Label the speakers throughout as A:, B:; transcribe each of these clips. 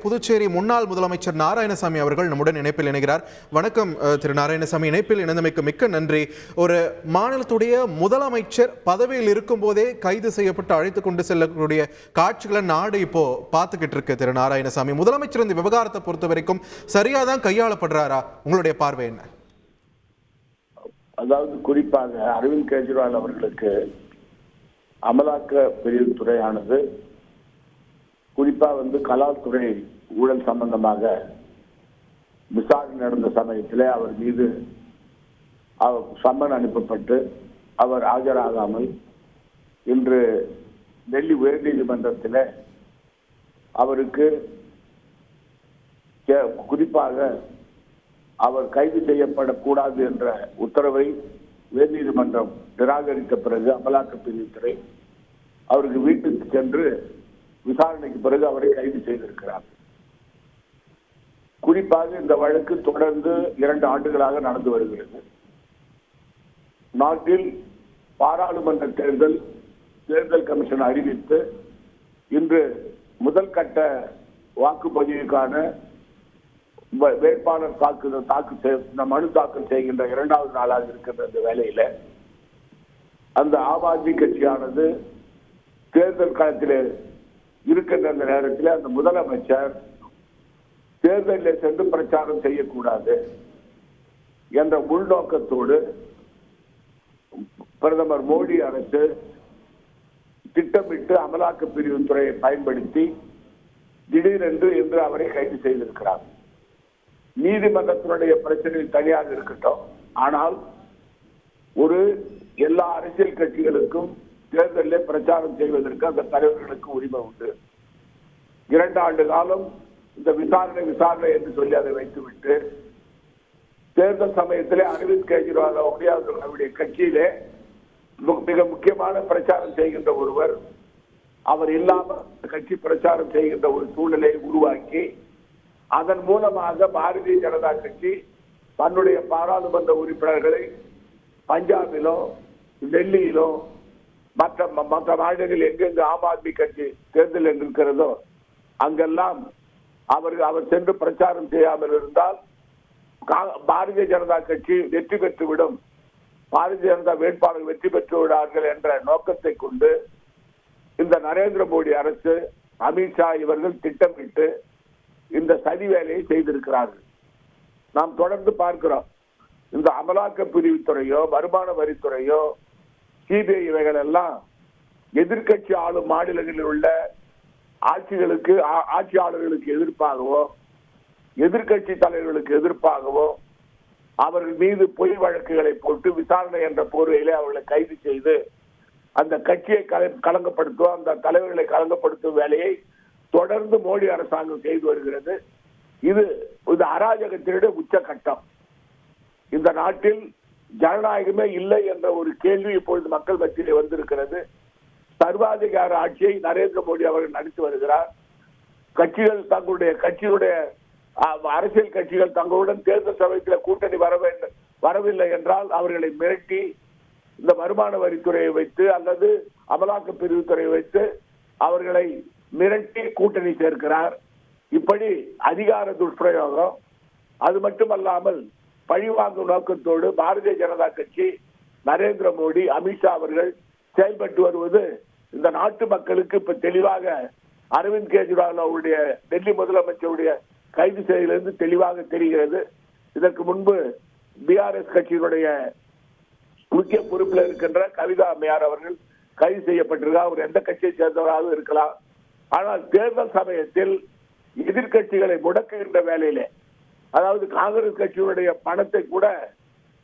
A: புதுச்சேரி முன்னாள் முதலமைச்சர் நாராயணசாமி அவர்கள் நம்முடன் இணைப்பில் இணைகிறார். வணக்கம் திரு நாராயணசாமி, இணைப்பில் இணைந்தமைக்கு மிக்க நன்றி. ஒரு மாநிலத்துடைய முதலமைச்சர் பதவியில் இருக்கும் போதே கைது செய்யப்பட்டு அழைத்து கொண்டு செல்லக்கூடிய காட்சிகளை நாடு இப்போ பார்த்துக்கிட்டு இருக்கு. திரு நாராயணசாமி, முதலமைச்சர் இந்த விவகாரத்தை பொறுத்த வரைக்கும் சரியா தான் கையாளப்படுறாரா? உங்களுடைய பார்வை என்ன?
B: அதாவது குறிப்பாக அரவிந்த் கெஜ்ரிவால் அவர்களுக்கு அமலாக்க பிரிவு துறையானது குறிப்பா கலால்துறை ஊழல் சம்பந்தமாக விசாரணை நடந்த சமயத்தில் அவர் மீது சம்மன் அனுப்பப்பட்டு அவர் ஆஜராகாமல் இன்று டெல்லி உயர்நீதிமன்றத்தில் அவருக்கு குறிப்பாக அவர் கைது செய்யப்படக்கூடாது என்ற உத்தரவை உயர்நீதிமன்றம் நிராகரித்த பிறகு அமலாக்க பிரிவுத்துறை அவருக்கு வீட்டுக்கு சென்று விசாரணைக்கு பிறகு அவரை கைது செய்திருக்கிறார். குறிப்பாக இந்த வழக்கு தொடர்ந்து 2 ஆண்டுகளாக நடந்து வருகிறது. நாட்டில் பாராளுமன்ற தேர்தல் கமிஷன் அறிவித்து இன்று முதல் கட்ட வாக்குப்பதிவுக்கான வேட்பாளர் மனு தாக்கல் செய்கின்ற 2வது நாளாக இருக்கின்ற இந்த வேளையில அந்த ஆம் ஆத்மி கட்சியானது தேர்தல் களத்தில் இருக்கின்ற அந்த நேரத்தில் அந்த முதலமைச்சர் தேர்தலில் சென்று பிரச்சாரம் செய்யக்கூடாது என்ற உள்நோக்கத்தோடு பிரதமர் மோடி அரசு திட்டமிட்டு அமலாக்க பிரிவு துறையை பயன்படுத்தி திடீரென்று இன்று அவரை கைது செய்திருக்கிறார். நீதிமன்றத்தினுடைய பிரச்சனை தனியாக இருக்கட்டும், ஆனால் எல்லா அரசியல் கட்சிகளுக்கும் தேர்தலில் பிரச்சாரம் செய்வதற்கு அந்த தலைவர்களுக்கு உரிமை உண்டு. 2 ஆண்டு காலம் இந்த விசாரணை என்று சொல்லி அதை வைத்துவிட்டு தேர்தல் சமயத்திலே அரவிந்த் கெஜ்ரிவால் அவருடைய கட்சியிலே மிக முக்கியமான பிரச்சாரம் செய்கின்ற ஒருவர் அவர் இல்லாமல் கட்சி பிரச்சாரம் செய்கின்ற ஒரு சூழ்நிலையை உருவாக்கி அதன் மூலமாக பாரதிய ஜனதா கட்சி தன்னுடைய பாராளுமன்ற உறுப்பினர்களை பஞ்சாபிலோ டெல்லியிலோ மற்ற மாநிலங்களில் எங்கெங்கு ஆம் ஆத்மி கட்சி தேர்தல் இருக்கிறதோ அங்கெல்லாம் அவர் சென்று பிரச்சாரம் செய்யாமல் இருந்தால் பாரதிய ஜனதா கட்சி வெற்றி பெற்றுவிடும், பாரதிய ஜனதா வேட்பாளர் வெற்றி பெற்று விடார்கள் என்ற நோக்கத்தை கொண்டு இந்த நரேந்திர மோடி அரசு, அமித்ஷா இவர்கள் திட்டமிட்டு இந்த சதி வேலையை செய்திருக்கிறார்கள். நாம் தொடர்ந்து பார்க்கிறோம். இந்த அமலாக்க பிரிவுத்துறையோ வருமான வரித்துறையோ சிபிஐ இவைகள் எல்லாம் எதிர்கட்சி ஆளும் மாநிலங்களில் உள்ள ஆட்சியாளர்களுக்கு எதிர்ப்பாகவோ எதிர்கட்சி தலைவர்களுக்கு எதிர்ப்பாகவோ அவர்கள் மீது பொய் வழக்குகளை போட்டு விசாரணை என்ற போர்வையிலே அவர்களை கைது செய்து அந்த கட்சியை களங்கப்படுத்துவோம், அந்த தலைவர்களை களங்கப்படுத்தும் வேலையை தொடர்ந்து மோடி அரசாங்கம் செய்து வருகிறது. இது அராஜகத்தினுடைய உச்சகட்டம். இந்த நாட்டில் ஜனநாயகமே இல்லை என்ற ஒரு கேள்வி இப்பொழுது மக்கள் மத்தியிலே வந்திருக்கிறது. சர்வாதிகார ஆட்சியை நரேந்திர மோடி அவர்கள் நடத்தி வருகிறார். கட்சியுடைய அரசியல் கட்சிகள் தங்களுடன் தேர்தல் சமயத்தில் கூட்டணி வரவில்லை என்றால் அவர்களை மிரட்டி இந்த வருமான வரித்துறையை வைத்து அல்லது அமலாக்க பிரிவுத்துறையை வைத்து அவர்களை மிரட்டி கூட்டணி சேர்க்கிறார். இப்படி அதிகார துஷ்பிரயோகம். அது மட்டுமல்லாமல் பழிவாங்கும் நோக்கத்தோடு பாரதிய ஜனதா கட்சி, நரேந்திர மோடி, அமித்ஷா அவர்கள் செயல்பட்டு வருவது இந்த நாட்டு மக்களுக்கு இப்ப தெளிவாக அரவிந்த் கெஜ்ரிவால் அவருடைய டெல்லி முதலமைச்சருடைய கைது செய்திலிருந்து தெளிவாக தெரிகிறது. இதற்கு முன்பு பிஆர்எஸ் கட்சியினுடைய முக்கிய பொறுப்பில் இருக்கின்ற கவிதா அம்மையார் அவர்கள் கைது செய்யப்பட்டிருக்கார். அவர் எந்த கட்சியை சேர்ந்தவராக இருக்கலாம். ஆனால் தேர்தல் சமயத்தில் எதிர்கட்சிகளை முடக்குகின்ற வேலையிலே, அதாவது காங்கிரஸ் கட்சியினுடைய பணத்தை கூட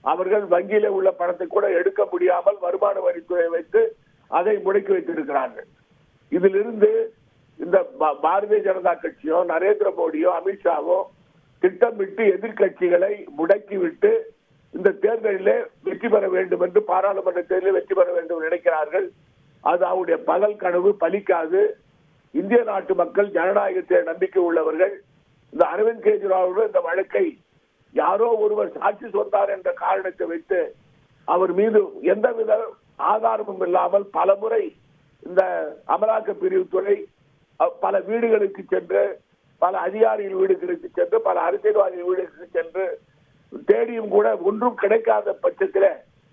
B: அவர்கள் வங்கியில உள்ள பணத்தை கூட எடுக்க முடியாமல் வருமான வரித்துறையை வைத்து அதை முடக்கி வைத்திருக்கிறார்கள். இதிலிருந்து இந்த பாரதிய ஜனதா கட்சியோ நரேந்திர மோடியோ அமித்ஷாவோ திட்டமிட்டு எதிர்கட்சிகளை முடக்கிவிட்டு இந்த தேர்தலிலே வெற்றி பெற வேண்டும் என்று, பாராளுமன்ற தேர்தலில் வெற்றி பெற வேண்டும் நினைக்கிறார்கள். அது அவருடைய பகல் கனவு பலிக்காது. இந்திய நாட்டு மக்கள் ஜனநாயகத்தை நம்பிக்கை உள்ளவர்கள். இந்த அரவிந்த் கெஜ்ரிவால் இந்த வழக்கை யாரோ ஒருவர் சாட்சி சொன்னார் என்ற காரணத்தை வைத்து அவர் மீது எந்தவித ஆதாரமும் இல்லாமல் பல முறை இந்த அமலாக்க பிரிவுத்துறை பல வீடுகளுக்கு சென்று பல அதிகாரிகள் வீடுகளுக்கு சென்று பல அரசியல்வாதிகள் வீடுகளுக்கு சென்று தேடியும் கூட ஒன்றும் கிடைக்காத பட்சத்தில்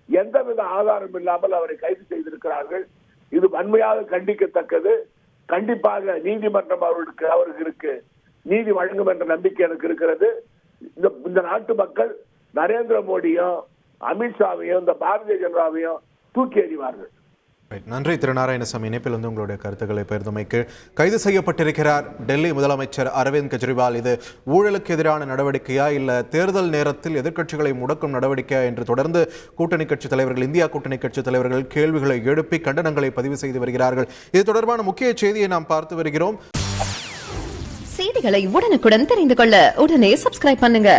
B: எந்தவித ஆதாரம் இல்லாமல் அவரை கைது செய்திருக்கிறார்கள். இது வன்மையாக கண்டிக்கத்தக்கது. கண்டிப்பாக நீதிமன்றம் அவர்களுக்கு நீதி வழங்கும் என்ற நம்பிக்கை எனக்கு இருக்கிறது. இந்த நாட்டு மக்கள் நரேந்திர மோடியும் அமித்ஷாவையும் இந்த பாரதிய ஜனதாவையும் தூக்கி எறிவார்கள்.
A: நன்றி திரு நாராயணசாமி. இணைப்பில் வந்து உங்களுடைய கருத்துக்களை பகிர்ந்தமைக்கு. கைது செய்யப்பட்டிருக்கிறார் டெல்லி முதலமைச்சர் அரவிந்த் கெஜ்ரிவால். இது ஊழலுக்கு எதிரான நடவடிக்கையா இல்ல தேர்தல் நேரத்தில் எதிர்க்கட்சிகளை முடக்கும் நடவடிக்கையா என்று தொடர்ந்து கூட்டணி கட்சி தலைவர்கள், இந்தியா கூட்டணி கட்சி தலைவர்கள் கேள்விகளை எழுப்பி கண்டனங்களை பதிவு செய்து வருகிறார்கள். இது தொடர்பான முக்கிய செய்தியை நாம் பார்த்து வருகிறோம்.
C: செய்திகளை உடனுக்குடன் தெரிந்து கொள்ள உடனே சப்ஸ்கிரைப் பண்ணுங்க.